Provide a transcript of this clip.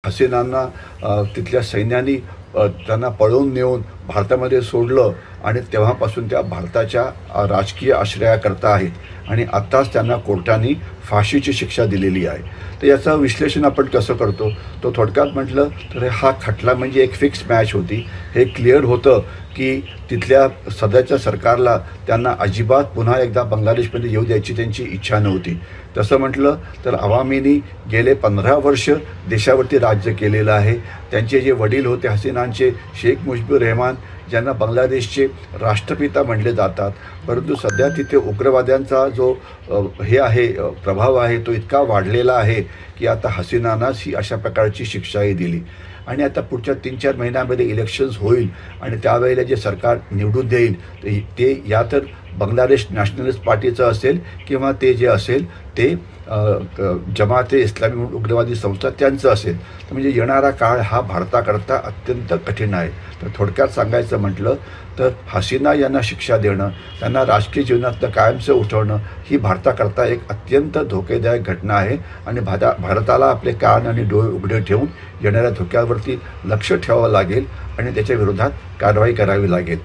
हसीनांना तिथल्या सैन्याने त्यांना पळवून नेऊन भारतामध्ये सोडलं आणि तेव्हापासून त्या भारताच्या राजकीय आश्रयाकरता आहेत आणि आत्ताच त्यांना कोर्टाने फाशीची शिक्षा दिलेली आहे. तर याचं विश्लेषण आपण कसं करतो, तो थोडक्यात म्हटलं तर हा खटला म्हणजे एक फिक्स मॅच होती. हे क्लिअर होतं की तिथल्या सध्याच्या सरकारला त्यांना अजिबात पुन्हा एकदा बांगलादेशमध्ये येऊ द्यायची त्यांची इच्छा नव्हती. तसं म्हटलं तर अवामीनी गेले 15 वर्ष देशावरती राज्य केलेलं आहे. त्यांचे जे वडील होते हसीनांचे, शेख मुजीबुर रहमान, ज्यांना बांगलादेशचे राष्ट्रपिता म्हणले जातात, परंतु सध्या तिथे उग्रवाद्यांचा जो हे आहे प्रभाव आहे तो इतका वाढलेला आहे की आता हसीनांनाच ही अशा प्रकारची शिक्षाही दिली. आणि आता पुढच्या 3-4 महिन्यामध्ये इलेक्शन्स होईल आणि त्यावेळेला जे सरकार निवडून देईल ते या तर बांगलादेश नॅशनलिस्ट पार्टीचं असेल किंवा ते जे असेल ते जमाते इस्लामी उग्रवादी संस्था त्यांचं असेल. तर म्हणजे येणारा काळ हा भारताकरता अत्यंत कठीण आहे. तर थोडक्यात सांगायचं म्हटलं तर हसीना यांना शिक्षा देणं, त्यांना राजकीय जीवनातलं कायमचं उठवणं ही भारताकरता एक अत्यंत धोकेदायक घटना आहे आणि भारताला आपले कान आणि डोळे उघडे ठेवून येणाऱ्या धोक्यावरती लक्ष ठेवावं लागेल आणि त्याच्या विरोधात कारवाई करावी लागेल.